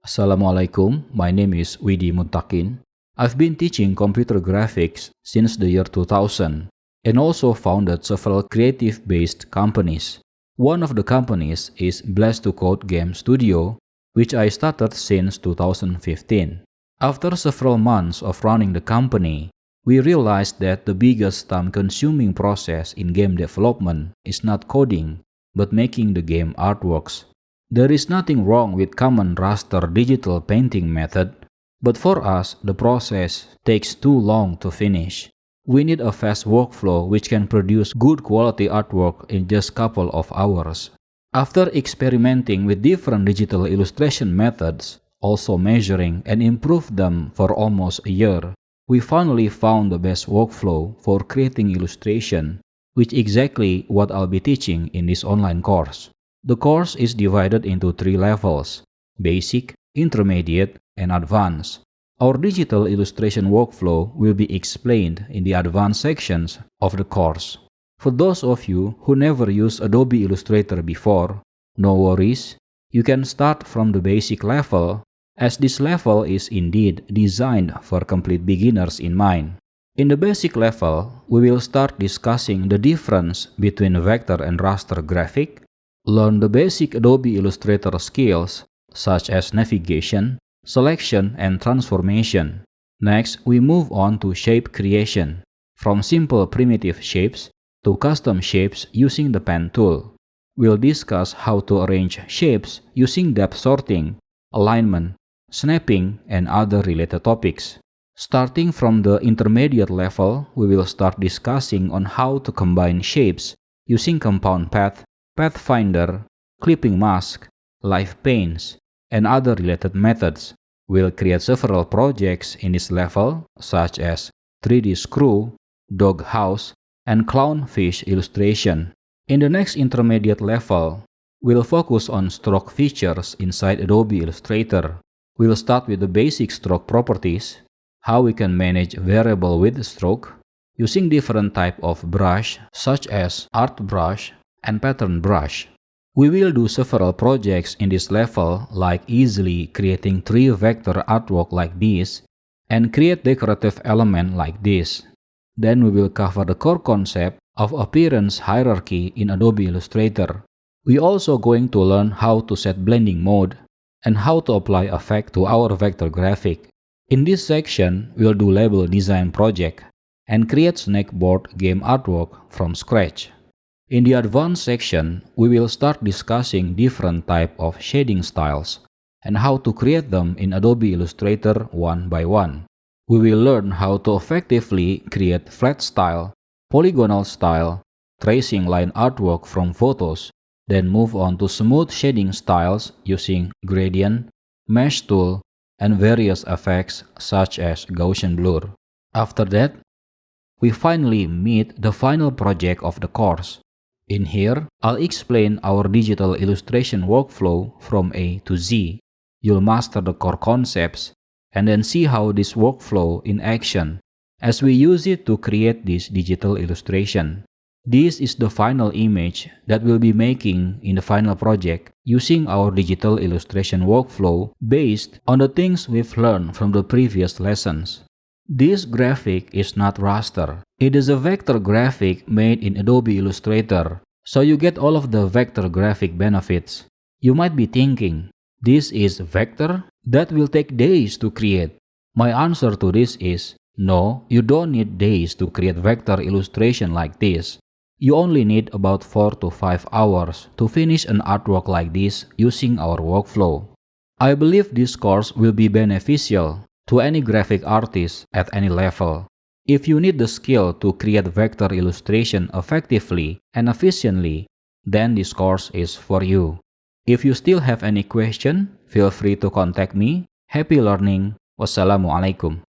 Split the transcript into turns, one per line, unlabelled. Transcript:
Assalamualaikum, my name is Widi Mutakin. I've been teaching computer graphics since the year 2000 and also founded several creative-based companies. One of the companies is Blast to Code Game Studio, which I started since 2015. After several months of running the company, we realized that the biggest time-consuming process in game development is not coding, but making the game artworks. There is nothing wrong with common raster digital painting method, but for us, the process takes too long to finish. We need a fast workflow which can produce good quality artwork in just couple of hours. After experimenting with different digital illustration methods, also measuring and improved them for almost a year, we finally found the best workflow for creating illustration, which is exactly what I'll be teaching in this online course. The course is divided into 3 levels: Basic, Intermediate, and Advanced. Our digital illustration workflow will be explained in the advanced sections of the course. For those of you who never used Adobe Illustrator before, no worries, you can start from the basic level, as this level is indeed designed for complete beginners in mind. In the basic level, we will start discussing the difference between vector and raster graphic, learn the basic Adobe Illustrator skills such as navigation, selection, and transformation. Next, we move on to shape creation, from simple primitive shapes to custom shapes using the pen tool. We'll discuss how to arrange shapes using depth sorting, alignment, snapping, and other related topics. Starting from the intermediate level, we will start discussing on how to combine shapes using compound path, Pathfinder, clipping mask, live paints, and other related methods. We'll create several projects in this level, such as 3D screw, dog house, and clownfish illustration. In the next intermediate level, we'll focus on stroke features inside Adobe Illustrator. We'll start with the basic stroke properties, how we can manage variable width stroke, using different type of brush such as art brush and pattern brush. We will do several projects in this level, like easily creating 3 vector artwork like this and create decorative element like this. Then we will cover the core concept of appearance hierarchy in Adobe Illustrator. We also going to learn how to set blending mode and how to apply effect to our vector graphic. In this section, we'll do label design project and create snackboard game artwork from scratch. In the advanced section, we will start discussing different type of shading styles and how to create them in Adobe Illustrator one by one. We will learn how to effectively create flat style, polygonal style, tracing line artwork from photos, then move on to smooth shading styles using gradient, mesh tool, and various effects such as Gaussian blur. After that, we finally meet the final project of the course. In here, I'll explain our digital illustration workflow from A to Z. You'll master the core concepts and then see how this workflow in action as we use it to create this digital illustration. This is the final image that we'll be making in the final project using our digital illustration workflow based on the things we've learned from the previous lessons. This graphic is not raster. It is a vector graphic made in Adobe Illustrator, so you get all of the vector graphic benefits. You might be thinking, this is vector? That will take days to create. My answer to this is, no, you don't need days to create vector illustration like this. You only need about 4 to 5 hours to finish an artwork like this using our workflow. I believe this course will be beneficial to any graphic artist at any level. If you need the skill to create vector illustration effectively and efficiently, then this course is for you. If you still have any question, feel free to contact me. Happy learning. Wassalamualaikum.